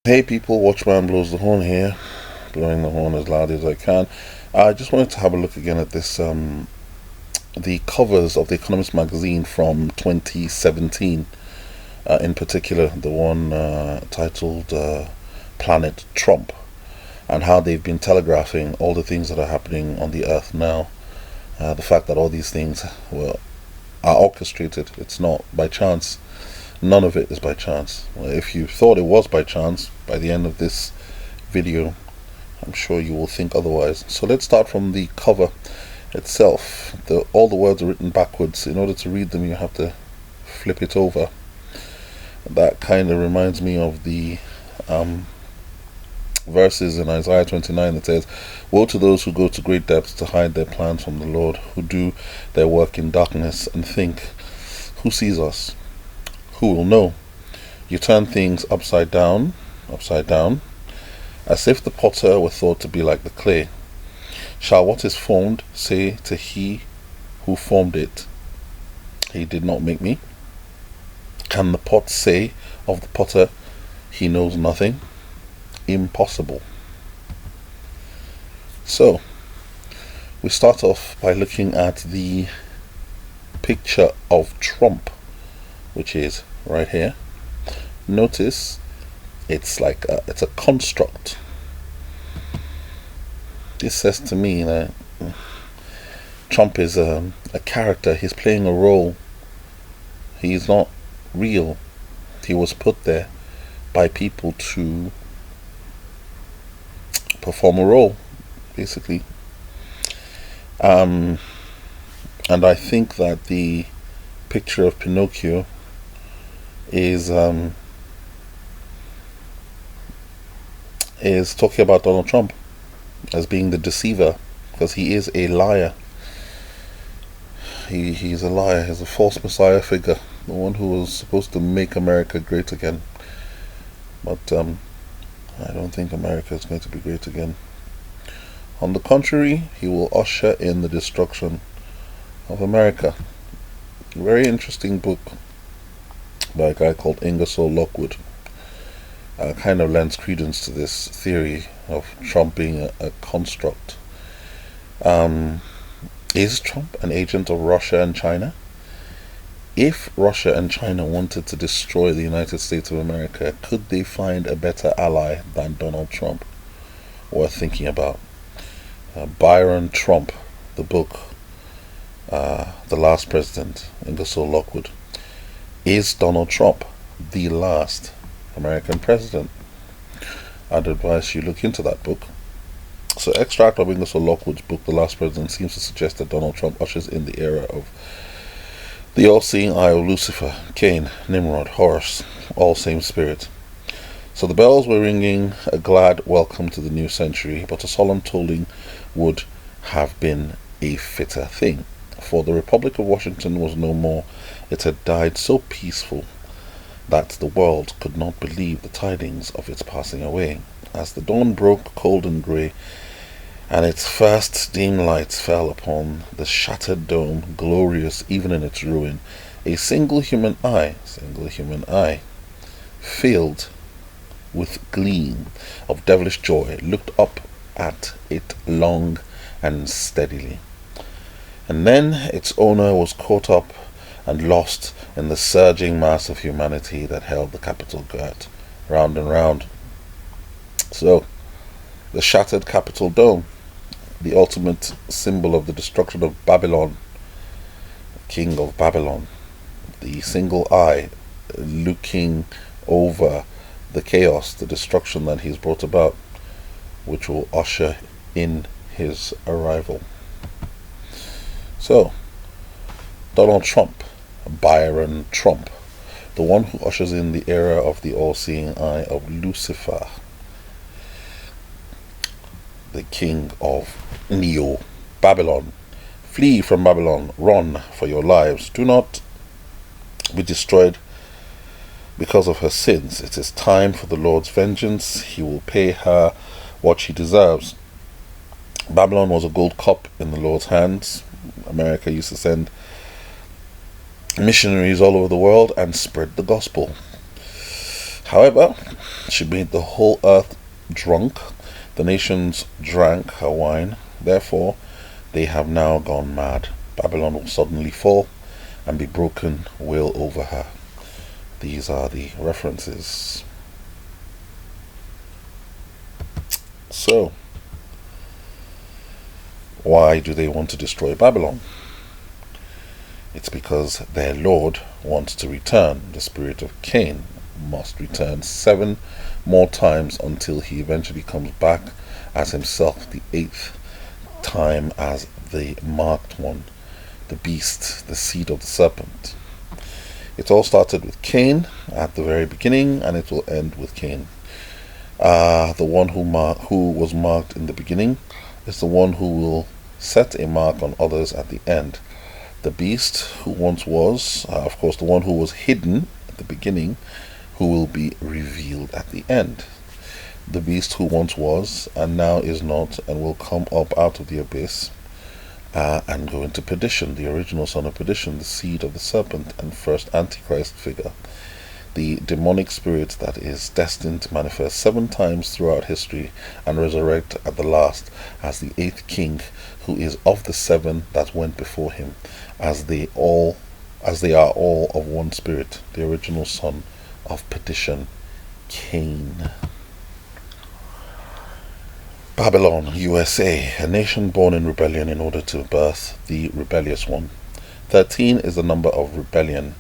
Hey people, Watchman blows the horn here, blowing the horn as loud as I can. I just wanted to have a look again at this, the covers of the Economist magazine from 2017, in particular the one titled Planet Trump, and how they've been telegraphing all the things that are happening on the earth now. The fact that all these things are orchestrated, it's not by chance. None of it is by chance. Well, if you thought it was by chance, by the end of this video, I'm sure you will think otherwise. So let's start from the cover itself. All the words are written backwards. In order to read them, you have to flip it over. That kind of reminds me of the verses in Isaiah 29 that says, "Woe to those who go to great depths to hide their plans from the Lord, who do their work in darkness and think, who sees us? Who will know? You turn things upside down, as if the potter were thought to be like the clay. Shall what is formed say to he who formed it, he did not make me? Can the pot say of the potter, he knows nothing? Impossible." So, we start off by looking at the picture of Trump, which is right here. Notice it's it's a construct. This says to me that Trump is a character. He's playing a role. He's not real. He was put there by people to perform a role, basically. And I think that the picture of Pinocchio is talking about Donald Trump as being the deceiver, because he is a liar. He's a liar. He's a false messiah figure, the one who was supposed to make America great again. But I don't think America is going to be great again. On the contrary, he will usher in the destruction of America. A very interesting book by a guy called Ingersoll Lockwood. Kind of lends credence to this theory of Trump being a construct. Is Trump an agent of Russia and China? If Russia and China wanted to destroy the United States of America, could they find a better ally than Donald Trump? Worth thinking about. Byron Trump, the book, The Last President, Ingersoll Lockwood. Is Donald Trump the last American president? I'd advise you look into that book. So, extract of Ingersoll Lockwood's book, The Last President, seems to suggest that Donald Trump ushers in the era of the all-seeing eye of Lucifer, Cain, Nimrod, Horus, all same spirit. So the bells were ringing a glad welcome to the new century, but a solemn tolling would have been a fitter thing. For the Republic of Washington was no more. It had died so peaceful that the world could not believe the tidings of its passing away. As the dawn broke cold and grey, and its first dim lights fell upon the shattered dome, glorious even in its ruin, a single human eye, filled with gleam of devilish joy, looked up at it long and steadily. And then its owner was caught up and lost in the surging mass of humanity that held the Capitol girt round and round. So, the shattered Capitol dome, the ultimate symbol of the destruction of Babylon, king of Babylon, the single eye looking over the chaos, the destruction that he's brought about, which will usher in his arrival. So, Donald Trump, Byron Trump, the one who ushers in the era of the all-seeing eye of Lucifer, the king of Neo-Babylon. Flee from Babylon, run for your lives. Do not be destroyed because of her sins. It is time for the Lord's vengeance. He will pay her what she deserves. Babylon was a gold cup in the Lord's hands. America used to send missionaries all over the world and spread the gospel. However, she made the whole earth drunk. The nations drank her wine. Therefore, they have now gone mad. Babylon will suddenly fall and be broken will over her. These are the references. So, why do they want to destroy Babylon? It's because their Lord wants to return. The spirit of Cain must return 7 more times until he eventually comes back as himself, the 8th time as the marked one, the beast, the seed of the serpent. It all started with Cain at the very beginning, and it will end with Cain. The one who was marked in the beginning is the one who will set a mark on others at the end. The beast who once was, of course, the one who was hidden at the beginning, who will be revealed at the end. The beast who once was and now is not and will come up out of the abyss and go into perdition, the original son of perdition, the seed of the serpent and first antichrist figure. The demonic spirit that is destined to manifest 7 times throughout history and resurrect at the last as the 8th king, who is of the 7 that went before him, as they are all of one spirit, the original son of perdition, Cain. Babylon, USA, a nation born in rebellion in order to birth the rebellious one. 13 is the number of rebellion.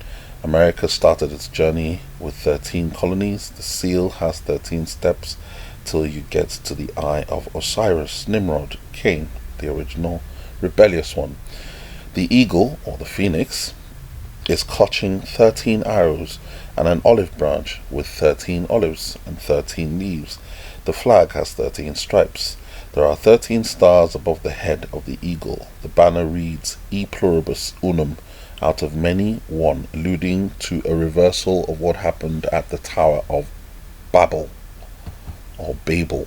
America started its journey with 13 colonies. The seal has 13 steps till you get to the eye of Osiris, Nimrod, Cain, the original rebellious one. The eagle, or the phoenix, is clutching 13 arrows and an olive branch with 13 olives and 13 leaves. The flag has 13 stripes. There are 13 stars above the head of the eagle. The banner reads E pluribus unum, out of many one, alluding to a reversal of what happened at the Tower of Babel, or Babel.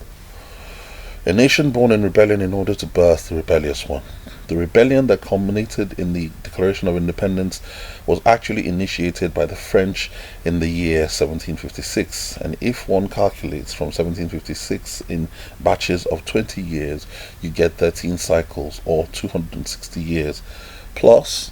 A nation born in rebellion in order to birth the rebellious one. The rebellion that culminated in the Declaration of Independence was actually initiated by the French in the year 1756, and if one calculates from 1756 in batches of 20 years, you get 13 cycles, or 260 years, plus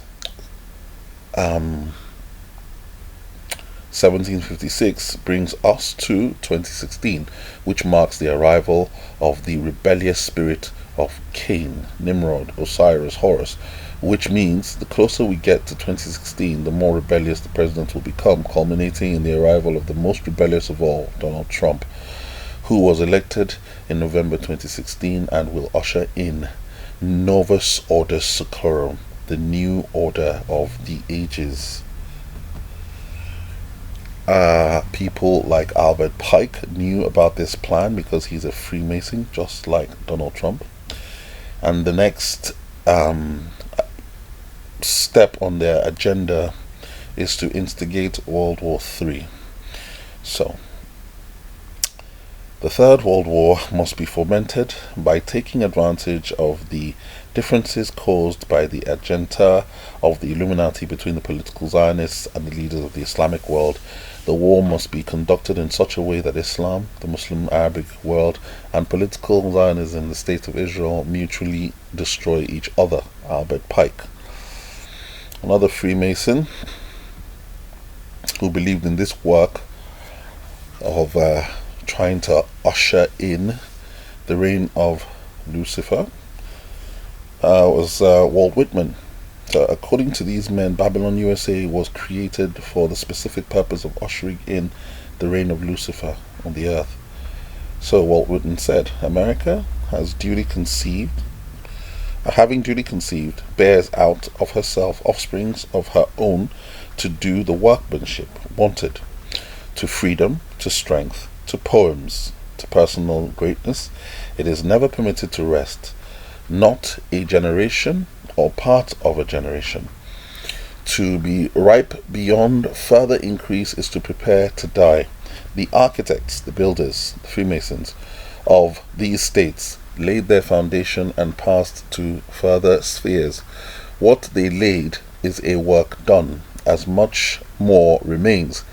1756 brings us to 2016, which marks the arrival of the rebellious spirit of Cain, Nimrod, Osiris, Horus, which means the closer we get to 2016, the more rebellious the president will become, culminating in the arrival of the most rebellious of all, Donald Trump, who was elected in November 2016 and will usher in Novus Ordo Seclorum, the new order of the ages. People like Albert Pike knew about this plan because he's a Freemason, just like Donald Trump. And the next step on their agenda is to instigate World War III. So, the Third World War must be fomented by taking advantage of the differences caused by the agenda of the Illuminati between the political Zionists and the leaders of the Islamic world. The war must be conducted in such a way that Islam, the Muslim Arabic world, and political Zionism, the State of Israel, mutually destroy each other. Albert Pike. Another Freemason who believed in this work of trying to usher in the reign of Lucifer was Walt Whitman. So according to these men, Babylon USA was created for the specific purpose of ushering in the reign of Lucifer on the earth. So Walt Whitman said, America having duly conceived, bears out of herself offsprings of her own to do the workmanship wanted, to freedom, to strength, to poems, to personal greatness. It is never permitted to rest, not a generation or part of a generation. To be ripe beyond further increase is to prepare to die. The architects, the builders, the Freemasons of these states laid their foundation and passed to further spheres. What they laid is a work done, as much more remains.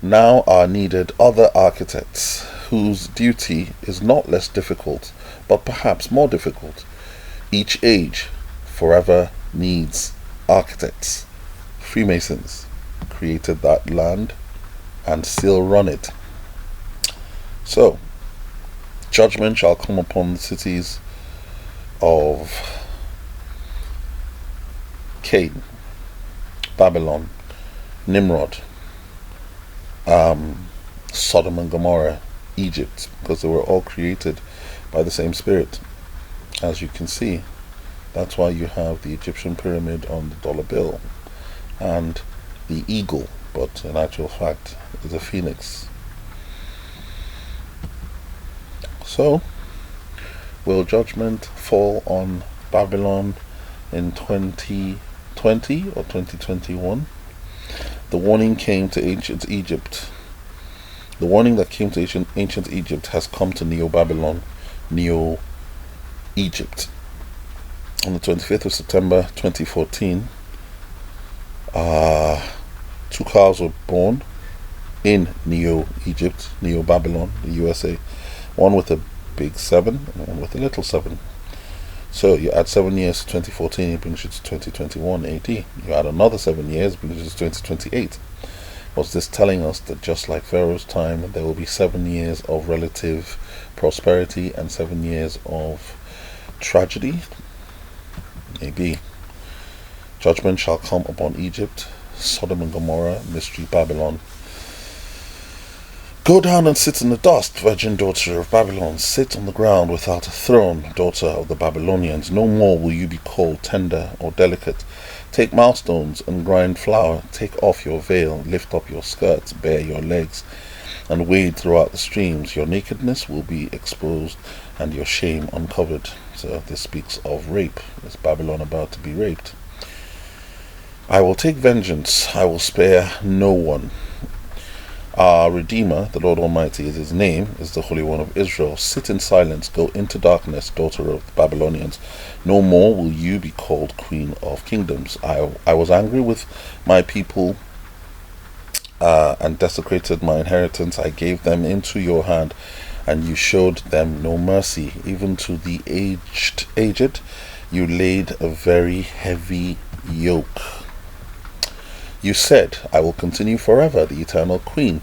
Now are needed other architects whose duty is not less difficult, but perhaps more difficult. Each age forever needs architects. Freemasons created that land and still run it. So, judgment shall come upon the cities of Cain, Babylon, Nimrod, Sodom and Gomorrah, Egypt, because they were all created by the same spirit. As you can see, that's why you have the Egyptian pyramid on the dollar bill and the eagle, but in actual fact is a phoenix. So, will judgment fall on Babylon in 2020 or 2021? The warning came to ancient Egypt. The warning that came to ancient Egypt has come to Neo-Babylon, Neo-Egypt. On the 25th of September 2014, two cows were born in Neo-Egypt, Neo-Babylon, the USA. One with a big 7 and one with a little 7. So you add 7 years to 2014, it brings you to 2021 AD. You add another 7 years, it brings you to 2028. Was this telling us that just like Pharaoh's time, there will be 7 years of relative prosperity and 7 years of tragedy? Maybe. Judgment shall come upon Egypt, Sodom and Gomorrah, mystery Babylon. Go down and sit in the dust, virgin daughter of Babylon. Sit on the ground without a throne, daughter of the Babylonians. No more will you be called tender or delicate. Take milestones and grind flour. Take off your veil, lift up your skirts, bare your legs, and wade throughout the streams. Your nakedness will be exposed and your shame uncovered. So this speaks of rape. Is Babylon about to be raped? I will take vengeance. I will spare no one. Our Redeemer, the Lord Almighty is his name, is the Holy One of Israel. Sit in silence, go into darkness, daughter of the Babylonians. No more will you be called Queen of Kingdoms. I was angry with my people and desecrated my inheritance. I gave them into your hand, and you showed them no mercy. Even to the aged, you laid a very heavy yoke. You said, I will continue forever, the eternal queen,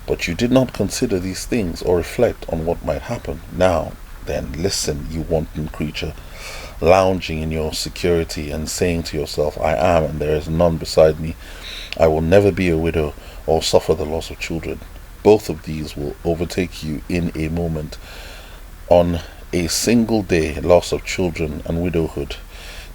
but you did not consider these things or reflect on what might happen. Now, then, listen, you wanton creature, lounging in your security and saying to yourself, I am, and there is none beside me. I will never be a widow or suffer the loss of children. Both of these will overtake you in a moment. On a single day, loss of children and widowhood.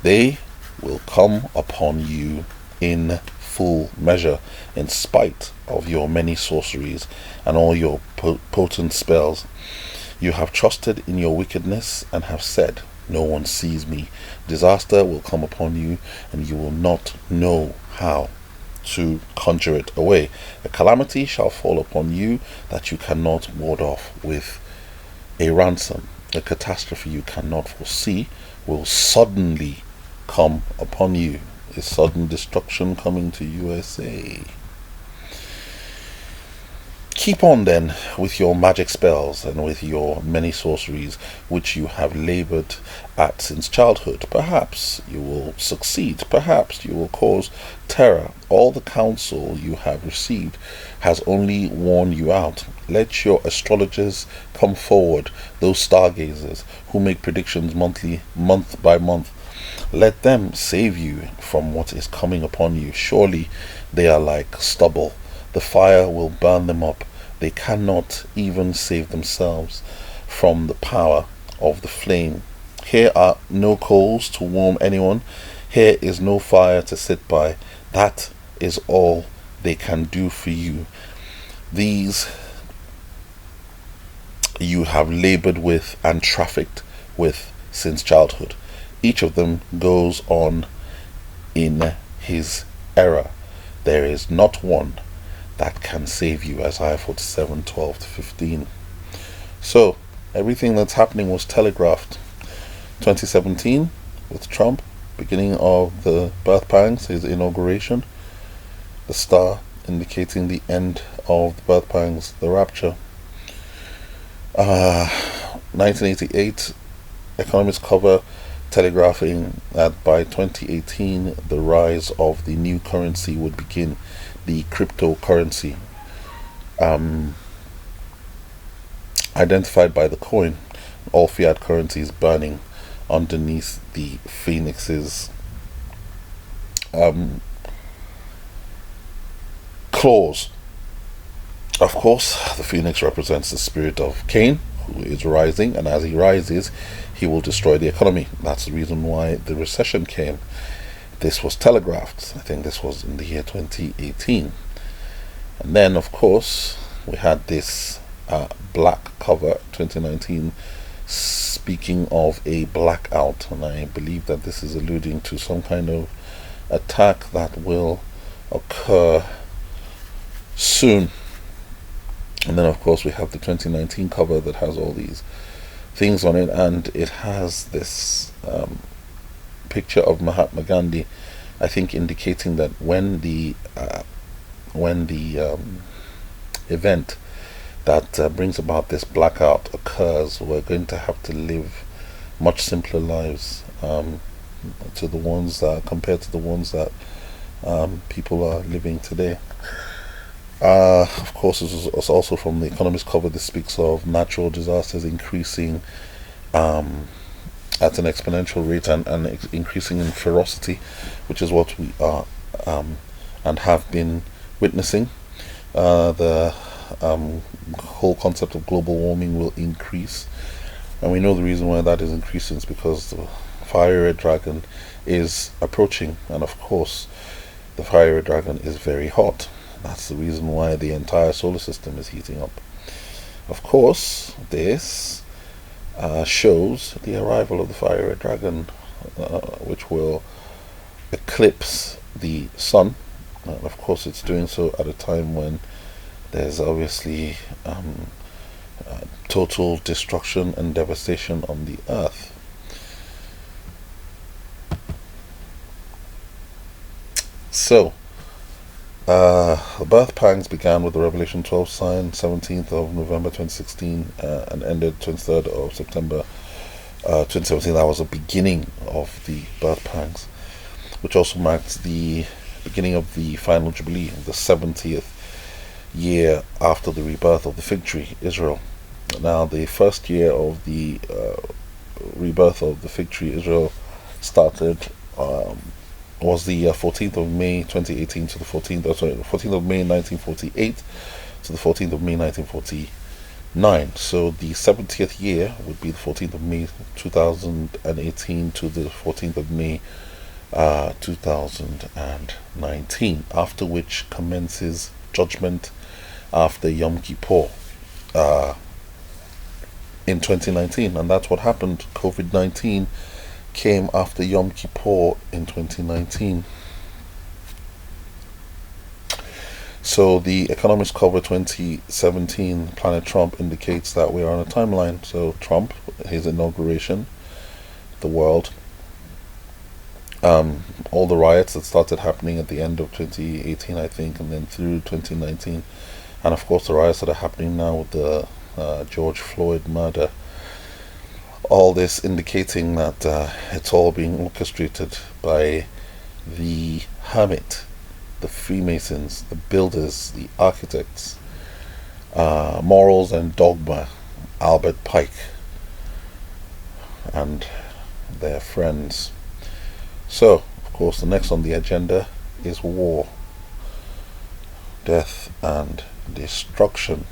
They will come upon you in full measure, in spite of your many sorceries and all your potent spells. You have trusted in your wickedness and have said, no one sees me. Disaster will come upon you, and you will not know how to conjure it away. A calamity shall fall upon you that you cannot ward off with a ransom. A catastrophe you cannot foresee will suddenly come upon you. Is sudden destruction coming to USA? Keep on then with your magic spells and with your many sorceries which you have labored at since childhood. Perhaps you will succeed. Perhaps you will cause terror. All the counsel you have received has only worn you out. Let your astrologers come forward, those stargazers who make predictions month by month. Let them save you from what is coming upon you. Surely they are like stubble. The fire will burn them up. They cannot even save themselves from the power of the flame. Here are no coals to warm anyone. Here is no fire to sit by. That is all they can do for you. These you have labored with and trafficked with since childhood. Each of them goes on in his error. There is not one that can save you. Isaiah 47:12-15. So everything that's happening was telegraphed. 2017 with Trump, beginning of the birth pangs, his inauguration, the star indicating the end of the birth pangs, the rapture. 1988, economists cover telegraphing that by 2018 the rise of the new currency would begin, the cryptocurrency, um, identified by the coin, all fiat currencies burning underneath the phoenix's um, claws. Of course, the phoenix represents the spirit of Cain, who is rising, and as he rises, he will destroy the economy. That's the reason why the recession came. This was telegraphed. I think this was in the year 2018. And then, of course, we had this black cover 2019, speaking of a blackout, and I believe that this is alluding to some kind of attack that will occur soon. And then, of course, we have the 2019 cover that has all these things on it, and it has this picture of Mahatma Gandhi, I think, indicating that when the event that brings about this blackout occurs, we're going to have to live much simpler lives to the ones that compared to the ones that people are living today. Of course, this is also from the Economist cover. This speaks of natural disasters increasing at an exponential rate and increasing in ferocity, which is what we are and have been witnessing. The whole concept of global warming will increase, and we know the reason why that is increasing is because the fiery red dragon is approaching, and of course, the fiery red dragon is very hot. That's the reason why the entire solar system is heating up. Of course, this shows the arrival of the fiery red dragon, which will eclipse the sun. And of course, it's doing so at a time when there's obviously total destruction and devastation on the earth. So, the birth pangs began with the Revelation 12 sign, 17th of November 2016, and ended 23rd of September 2017. That was the beginning of the birth pangs, which also marked the beginning of the final jubilee, the 70th year after the rebirth of the fig tree, Israel. Now, the first year of the rebirth of the fig tree, Israel, started was the 14th of May 2018 to the 14th of May 1948 to the 14th of May 1949. So the 70th year would be the 14th of May 2018 to the 14th of May 2019, after which commences judgment after Yom Kippur in 2019, and that's what happened. COVID-19 came after Yom Kippur in 2019. So the Economist cover 2017, Planet Trump, indicates that we are on a timeline. So Trump, his inauguration, the world, all the riots that started happening at the end of 2018, I think, and then through 2019, and of course the riots that are happening now with the George Floyd murder. All this indicating that it's all being orchestrated by the hermit, the Freemasons, the builders, the architects, morals and dogma, Albert Pike, and their friends. So, of course, the next on the agenda is war, death, and destruction.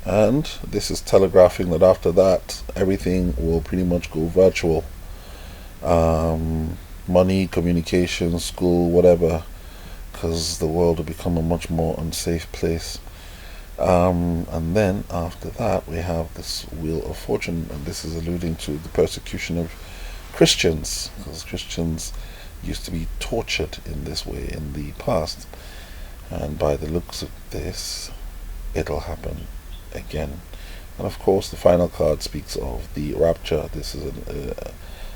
And this is telegraphing that after that, everything will pretty much go virtual. Money, communication, school, whatever, because the world will become a much more unsafe place. And then after that, we have this Wheel of Fortune, and this is alluding to the persecution of Christians, because Christians used to be tortured in this way in the past. And by the looks of this, it'll happen again. And of course, the final card speaks of the rapture. This is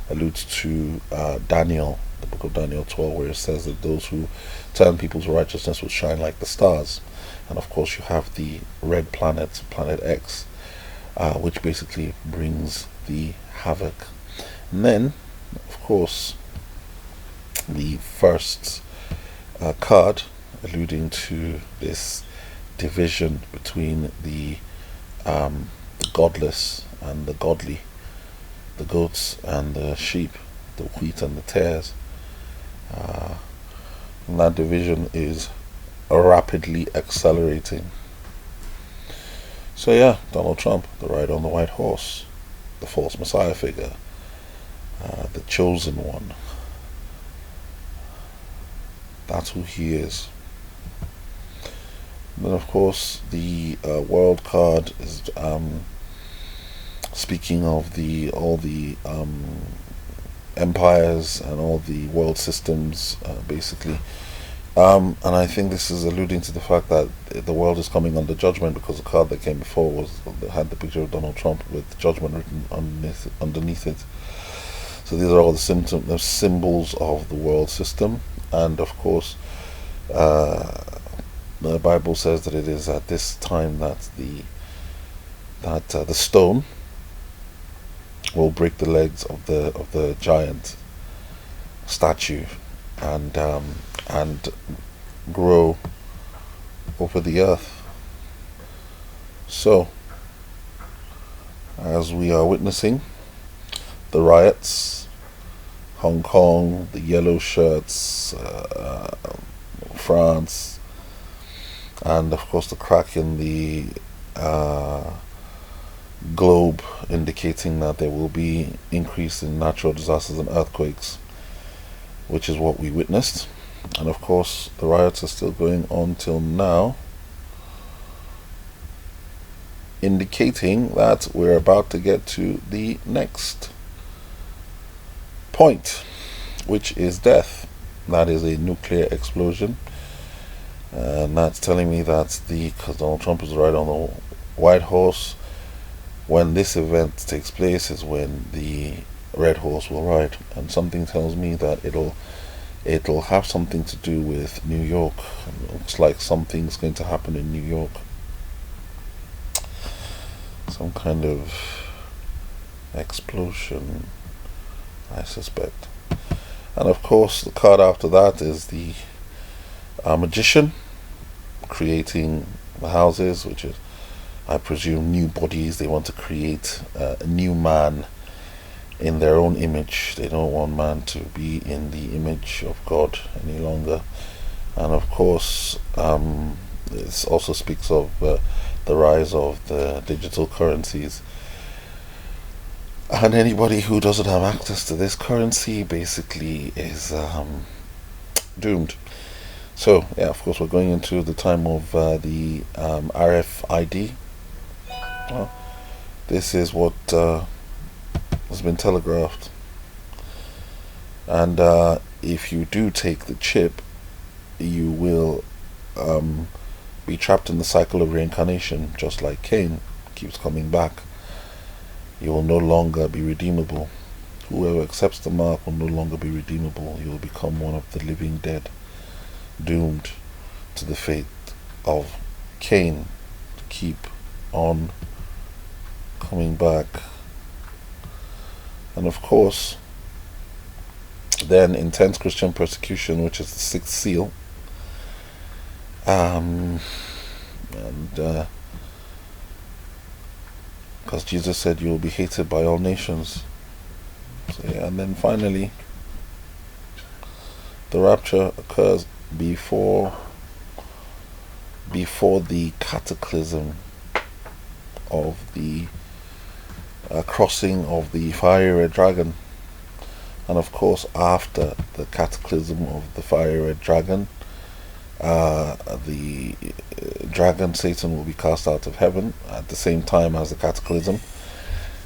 alludes to Daniel, the book of Daniel 12, where it says that those who turn people to righteousness will shine like the stars. and of course you have the red planet, Planet X, which basically brings the havoc. And then, of course, the first card alluding to this division between the godless and the godly, the goats and the sheep, the wheat and the tares. And that division is rapidly accelerating. So yeah, Donald Trump, the rider on the white horse, the false messiah figure, the chosen one. That's who he is. And then of course the world card is speaking of all the empires and all the world systems, basically. And I think this is alluding to the fact that the world is coming under judgment, because the card that came before had the picture of Donald Trump with judgment written underneath it. So these are all the symbols of the world system, and of course, the Bible says that it is at this time that the stone will break the legs of the giant statue, and grow over the earth. So, as we are witnessing the riots, Hong Kong, the yellow shirts, France, and of course the crack in the globe indicating that there will be increase in natural disasters and earthquakes, which is what we witnessed. And of course the riots are still going on till now, indicating that we're about to get to the next point, which is death. That is a nuclear explosion, and that's telling me that because Donald Trump is riding on the white horse, when this event takes place is when the red horse will ride, and something tells me that it'll have something to do with New York. It looks like something's going to happen in New York, some kind of explosion, I suspect. And of course the card after that is the magician creating the houses, which is, I presume, new bodies. They want to create a new man in their own image. They don't want man to be in the image of God any longer. And of course, this also speaks of the rise of the digital currencies. And anybody who doesn't have access to this currency basically is doomed. So, yeah, of course, we're going into the time of the RFID. This is what has been telegraphed. And if you do take the chip, you will be trapped in the cycle of reincarnation, just like Cain keeps coming back. You will no longer be redeemable. Whoever accepts the mark will no longer be redeemable. You will become one of the living dead, doomed to the fate of Cain, to keep on coming back. And of course, then intense Christian persecution, which is the sixth seal, and because Jesus said you will be hated by all nations. So, yeah, and then finally the rapture occurs before the cataclysm of the crossing of the fiery red dragon. And of course, after the cataclysm of the fiery red dragon, the dragon Satan will be cast out of heaven at the same time as the cataclysm,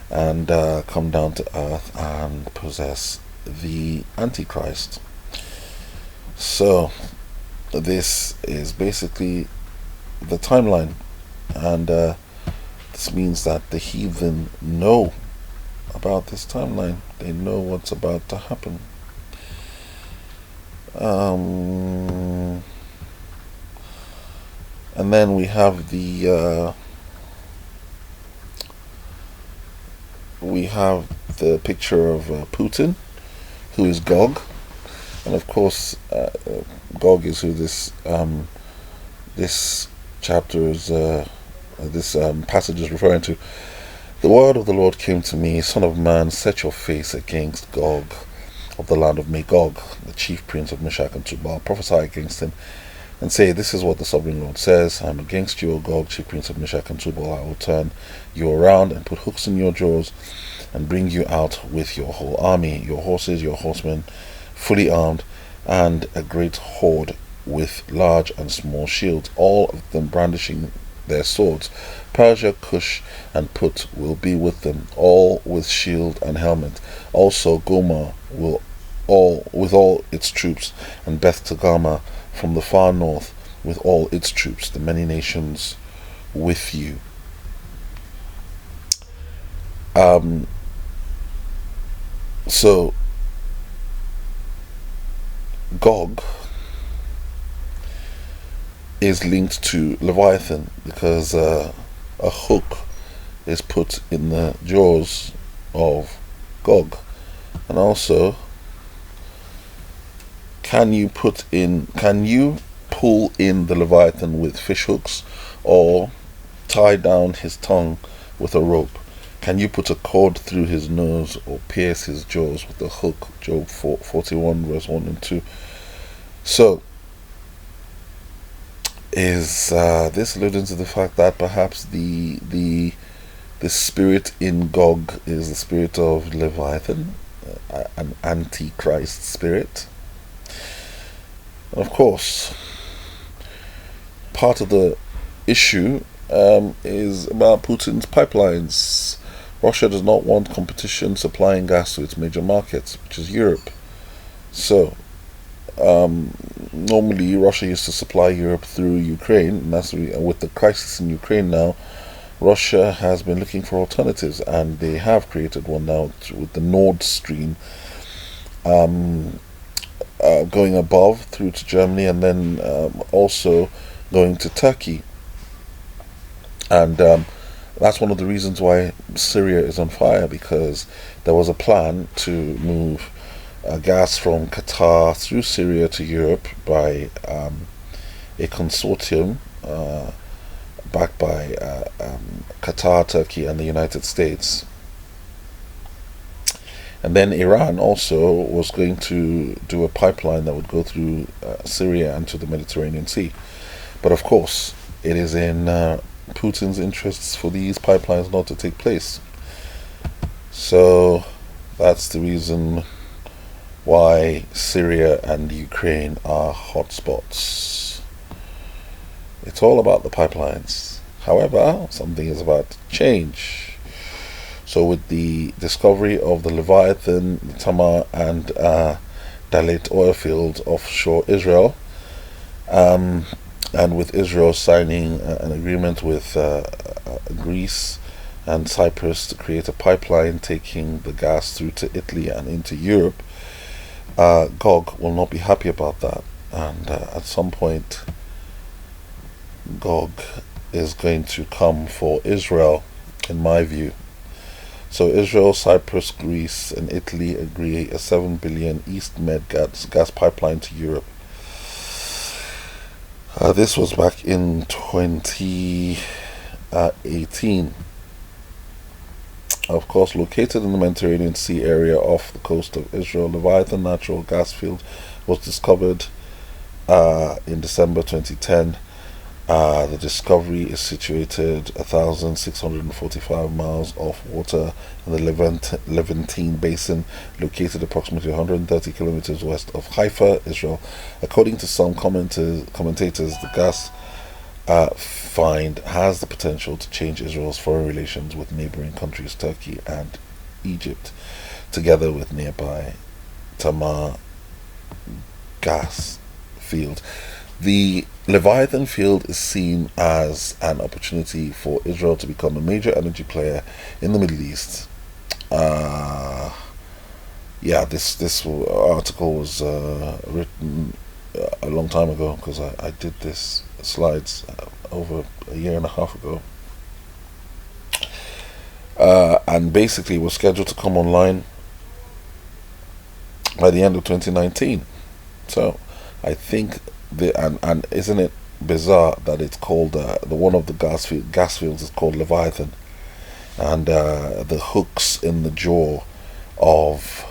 and come down to earth and possess the Antichrist. So this is basically the timeline, and this means that the heathen know about this timeline. They know what's about to happen. And then we have the picture of Putin, who is Gog, and of course, Gog is who this chapter is this passage is referring to. The word of the Lord came to me, Son of man, set your face against Gog of the land of Magog, the chief prince of Meshach and Tubal. Prophesy against him, and say, This is what the sovereign Lord says: I am against you, O Gog, chief prince of Meshach and Tubal. I will turn you around and put hooks in your jaws, and bring you out with your whole army, your horses, your horsemen, fully armed, and a great horde with large and small shields, all of them brandishing their swords. Persia, Cush, and Put will be with them, all with shield and helmet. Also Gomer will with all its troops, and Beth Togarmah from the far north with all its troops, the many nations with you. So Gog is linked to Leviathan because a hook is put in the jaws of Gog. And also, can you pull in the Leviathan with fish hooks, or tie down his tongue with a rope? Can you put a cord through his nose, or pierce his jaws with a hook? Job 41 verse 1 and 2. So, is this alluding to the fact that perhaps the spirit in Gog is the spirit of Leviathan, an antichrist spirit? And of course, part of the issue is about Putin's pipelines. Russia does not want competition supplying gas to its major markets, which is Europe. So, normally Russia used to supply Europe through Ukraine, and with the crisis in Ukraine now, Russia has been looking for alternatives, and they have created one now with the Nord Stream, going above through to Germany, and then also going to Turkey. And that's one of the reasons why Syria is on fire, because there was a plan to move gas from Qatar through Syria to Europe by a consortium backed by Qatar, Turkey, and the United States. And then Iran also was going to do a pipeline that would go through Syria and to the Mediterranean Sea. But of course, it is in Putin's interests for these pipelines not to take place. So that's the reason why Syria and Ukraine are hotspots. It's all about the pipelines. However, something is about to change. So with the discovery of the Leviathan, the Tamar, and Dalit oil fields offshore Israel, and with Israel signing an agreement with Greece and Cyprus to create a pipeline taking the gas through to Italy and into Europe, Gog will not be happy about that, and at some point Gog is going to come for Israel, in my view. So Israel, Cyprus, Greece, and Italy agree a 7 billion East Med gas pipeline to Europe. This was back in 2018. Of course, located in the Mediterranean Sea area off the coast of Israel, Leviathan natural gas field was discovered in December 2010. The discovery is situated 1,645 miles off water in the Levantine Basin, located approximately 130 kilometers west of Haifa, Israel. According to some commentators, the gas find has the potential to change Israel's foreign relations with neighboring countries Turkey and Egypt, together with nearby Tamar gas field. The Leviathan field is seen as an opportunity for Israel to become a major energy player in the Middle East. This article was written a long time ago, because I did this slides over a year and a half ago. And basically was scheduled to come online by the end of 2019. So I think and isn't it bizarre that it's called the one of the gas fields is called Leviathan, and the hooks in the jaw of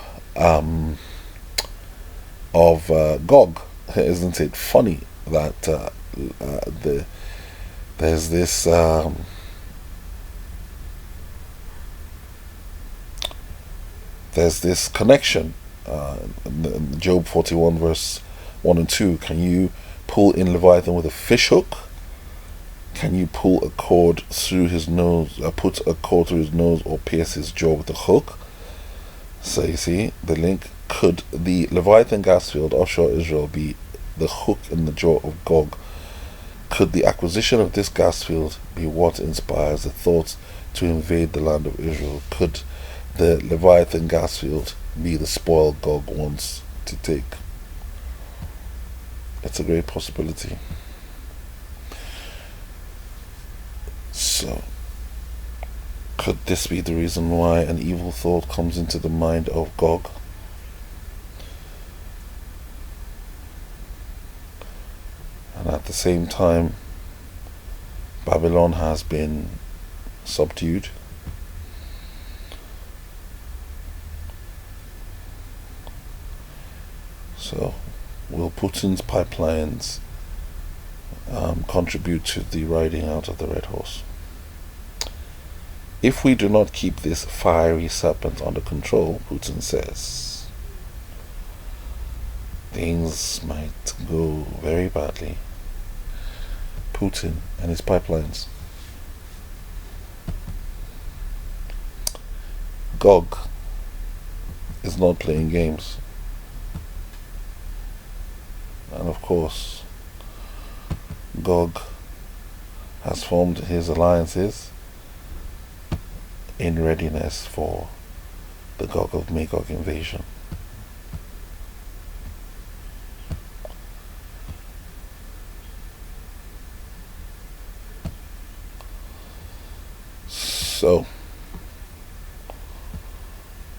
Gog. Isn't it funny that there's this connection in Job 41 verse 1 and 2. Can you pull in Leviathan with a fish hook? Can you pull a cord through his nose, put a cord through his nose, or pierce his jaw with a hook? So you see the link. Could the Leviathan gas field offshore Israel be the hook in the jaw of Gog? Could the acquisition of this gas field be what inspires the thoughts to invade the land of Israel? Could the Leviathan gas field be the spoil Gog wants to take? It's a great possibility. So, could this be the reason why an evil thought comes into the mind of Gog? And at the same time, Babylon has been subdued. So, will Putin's pipelines contribute to the riding out of the red horse? If we do not keep this fiery serpent under control, Putin says, things might go very badly. Putin and his pipelines. Gog is not playing games. And of course, Gog has formed his alliances in readiness for the Gog of Magog invasion. So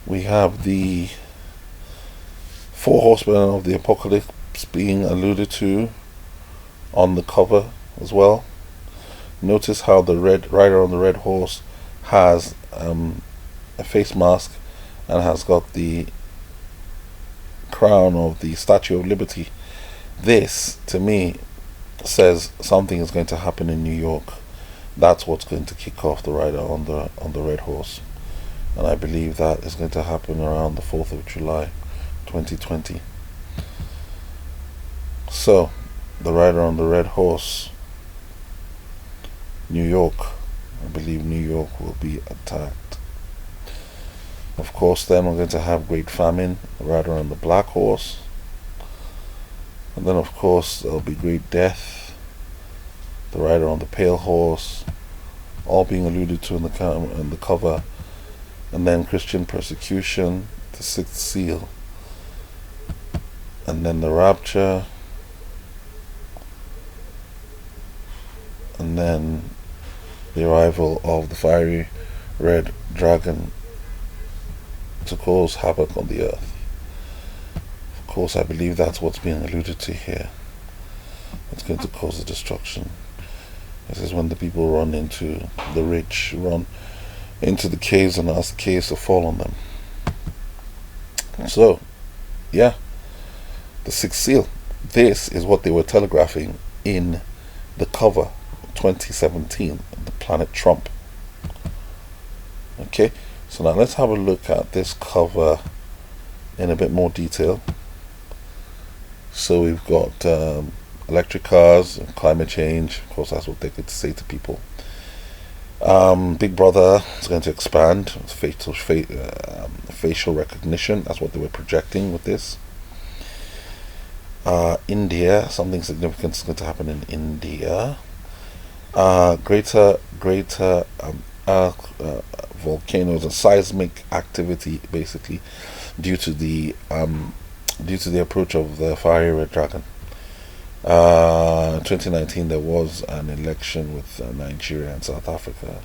we have the four horsemen of the apocalypse being alluded to on the cover as well. Notice how the red rider on the red horse has a face mask and has got the crown of the Statue of Liberty. This, to me, says something is going to happen in New York. That's what's going to kick off the rider on the red horse, and I believe that is going to happen around the 4th of July 2020. So, the rider on the red horse, New York. I believe New York will be attacked. Of course, then we're going to have great famine, the rider on the black horse. And then, of course, there'll be great death, the rider on the pale horse, all being alluded to in the cover. And then Christian persecution, the sixth seal. And then the rapture. And then the arrival of the fiery red dragon to cause havoc on the earth. Of course, I believe that's what's being alluded to here. It's going to cause the destruction. This is when the people run into the rich, run into the caves and ask the caves to fall on them. So, yeah, the sixth seal. This is what they were telegraphing in the cover 2017, the planet Trump. Okay, so now let's have a look at this cover in a bit more detail. So we've got electric cars, climate change. Of course, that's what they could say to people. Big Brother is going to expand facial recognition. That's what they were projecting with this. India, something significant is going to happen in India. Greater volcanoes and seismic activity, basically, due to the approach of the fiery red dragon. 2019 there was an election with Nigeria and South Africa.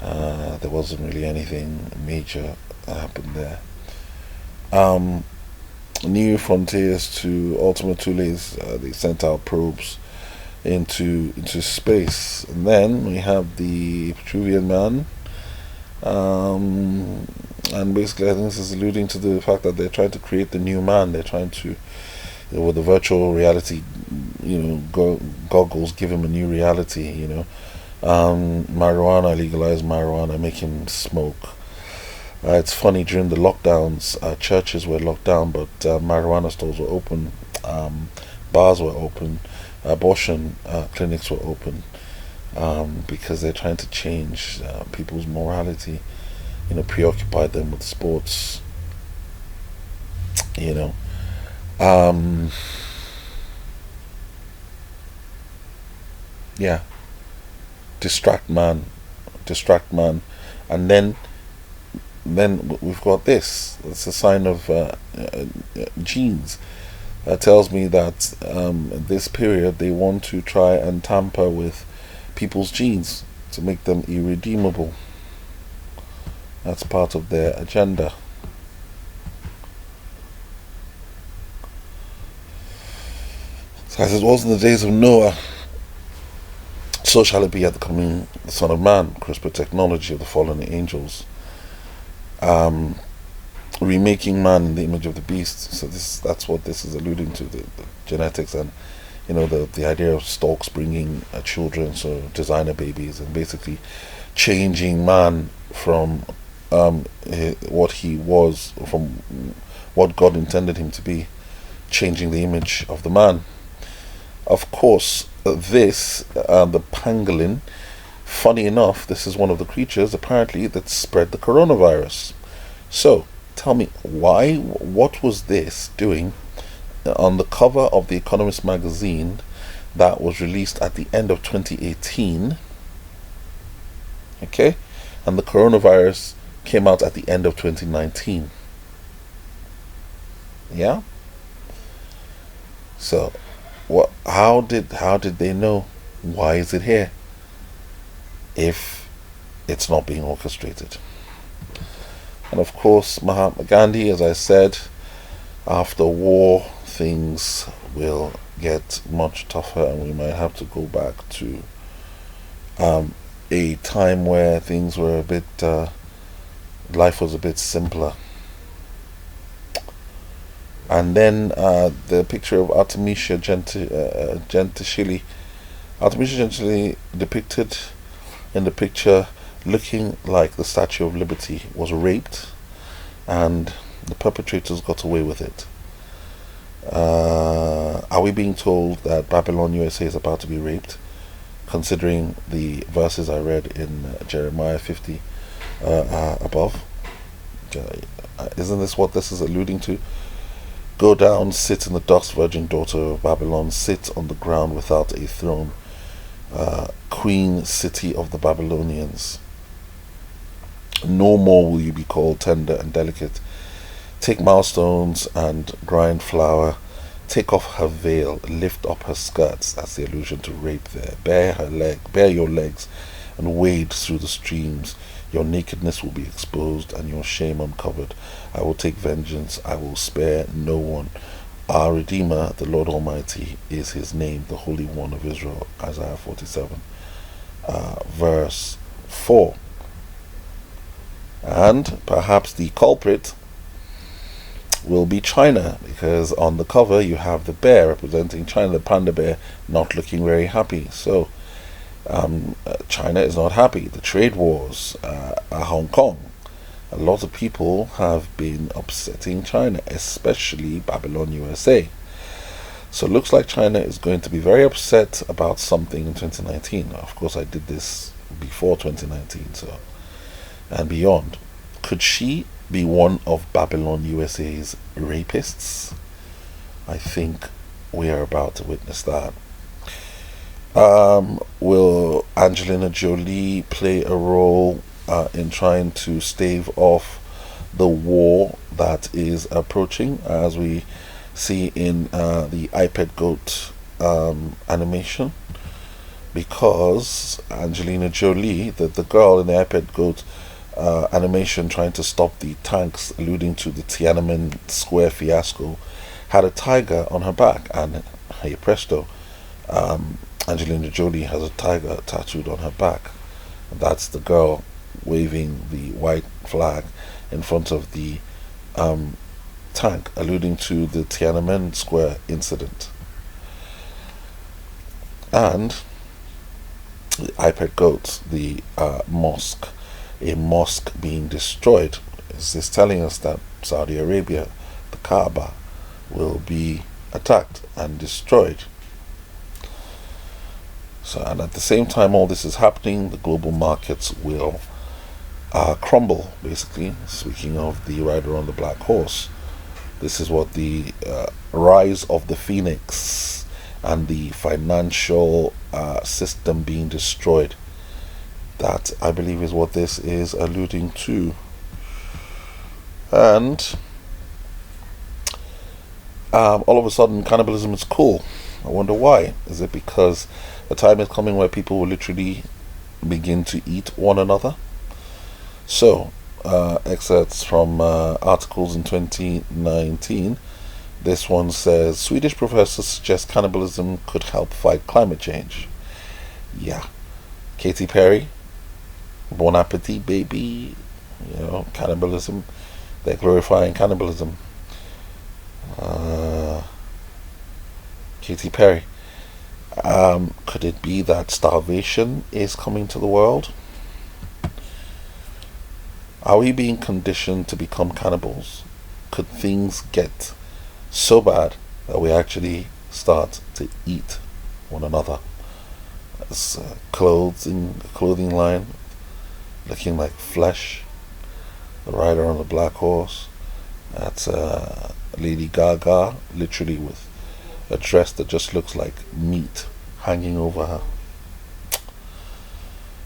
There wasn't really anything major happened there. Um, New frontiers to Ultima Thule's. They sent out probes into space, and then we have the Petruvian Man. And basically, I think this is alluding to the fact that they're trying to create the new man. They're trying to, with the virtual reality, goggles, give him a new reality. Marijuana, legalize marijuana, make him smoke. It's funny, during the lockdowns, churches were locked down, but marijuana stores were open, bars were open, abortion clinics were open, because they're trying to change people's morality, preoccupy them with sports, you know. Um, yeah, distract man, distract man, and then we've got this. It's a sign of genes. That tells me that this period they want to try and tamper with people's genes to make them irredeemable. That's part of their agenda. So as it was in the days of Noah, so shall it be at the coming of the Son of Man. CRISPR technology of the fallen angels. Remaking man in the image of the beast. So that's what this is alluding to, the genetics, and the idea of storks bringing children, so designer babies, and basically changing man from what he was, from what God intended him to be, changing the image of the man. Of course, the pangolin, funny enough, this is one of the creatures apparently that spread the coronavirus. So tell me, what was this doing on the cover of the Economist magazine that was released at the end of 2018? Okay, and the coronavirus came out at the end of 2019. Yeah. So, how did they know? Why is it here if it's not being orchestrated? And of course, Mahatma Gandhi, as I said, after war, things will get much tougher, and we might have to go back to a time where things were a bit, life was a bit simpler. And then the picture of Artemisia Gentichilli. Artemisia Gentichilli, depicted in the picture looking like the Statue of Liberty, was raped, and the perpetrators got away with it. Are we being told that Babylon USA is about to be raped, considering the verses I read in Jeremiah 50 above? Isn't this what this is alluding to? Go down, sit in the dust, virgin daughter of Babylon, sit on the ground without a throne, queen city of the Babylonians. No more will you be called tender and delicate. Take milestones and grind flour. Take off her veil, lift up her skirts. That's the allusion to rape there. Bare your legs, and wade through the streams. Your nakedness will be exposed, and your shame uncovered. I will take vengeance. I will spare no one. Our Redeemer, the Lord Almighty, is His name, the Holy One of Israel. Isaiah 47, verse 4. And perhaps the culprit will be China, because on the cover you have the bear representing China, the panda bear, not looking very happy. So China is not happy. The trade wars Hong Kong. A lot of people have been upsetting China, especially Babylon USA. So it looks like China is going to be very upset about something in 2019. Of course, I did this before 2019, so, and beyond. Could she be one of Babylon USA's rapists? I think we are about to witness that. Will Angelina Jolie play a role in trying to stave off the war that is approaching, as we see in the iPad Goat animation, because Angelina Jolie, the girl in the iPad Goat animation trying to stop the tanks, alluding to the Tiananmen Square fiasco, had a tiger on her back, and hey presto, Angelina Jolie has a tiger tattooed on her back. That's the girl waving the white flag in front of the tank, alluding to the Tiananmen Square incident. And the iPad Goat, the mosque, a mosque being destroyed. Is this telling us that Saudi Arabia, the Kaaba, will be attacked and destroyed? So, and at the same time all this is happening, the global markets will crumble, basically. Speaking of the rider on the black horse, this is what the rise of the phoenix and the financial system being destroyed, that I believe is what this is alluding to. And all of a sudden cannibalism is cool. I wonder why. Is it because the time is coming where people will literally begin to eat one another? So, excerpts from articles in 2019. This one says Swedish professors suggest cannibalism could help fight climate change. Yeah. Katy Perry, Bon Appetit, baby. You know, cannibalism. They're glorifying cannibalism. Katy Perry. Could it be that starvation is coming to the world? Are we being conditioned to become cannibals? Could things get so bad that we actually start to eat one another? It's clothing line looking like flesh. The rider on the black horse. That's Lady Gaga, literally with a dress that just looks like meat hanging over her.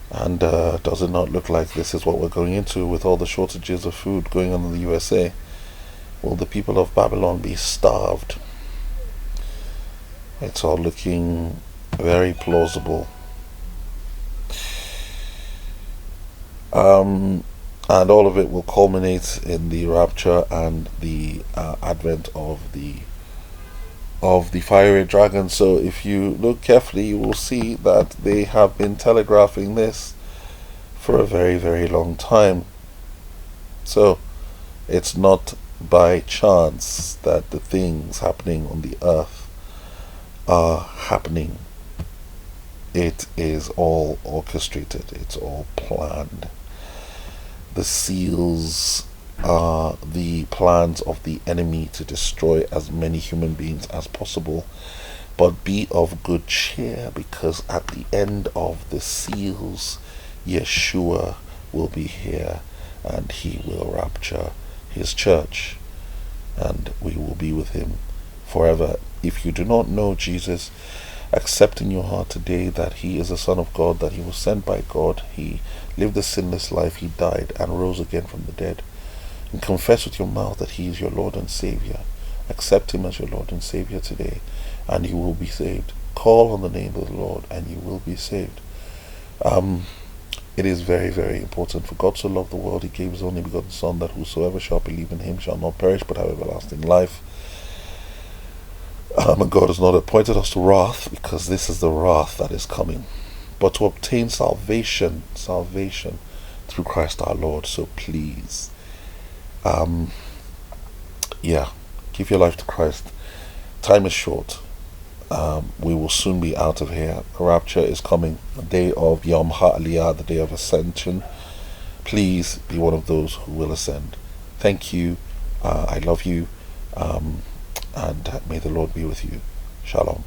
And does it not look like this is what we're going into with all the shortages of food going on in the USA? Will the people of Babylon be starved? It's all looking very plausible. And all of it will culminate in the rapture and the advent of the fiery dragon. So if you look carefully, you will see that they have been telegraphing this for a very, very long time. So it's not by chance that the things happening on the earth are happening. It is all orchestrated. It's all planned. The seals are the plans of the enemy to destroy as many human beings as possible. But be of good cheer, because at the end of the seals, Yeshua will be here, and he will rapture his church, and we will be with him forever. If you do not know Jesus, accept in your heart today that he is the Son of God, that he was sent by God, he lived a sinless life, he died and rose again from the dead, and confess with your mouth that he is your Lord and Savior. Accept him as your Lord and Savior today, and you will be saved. Call on the name of the Lord, and you will be saved. It is very, very important. For God so loved the world, he gave his only begotten Son, that whosoever shall believe in him shall not perish, but have everlasting life. And God has not appointed us to wrath, because this is the wrath that is coming, but to obtain salvation through Christ our Lord. So please, give your life to Christ. Time is short. We will soon be out of here. The rapture is coming. The day of Yom HaAliyah, the day of ascension. Please be one of those who will ascend. Thank you. I love you. And may the Lord be with you. Shalom.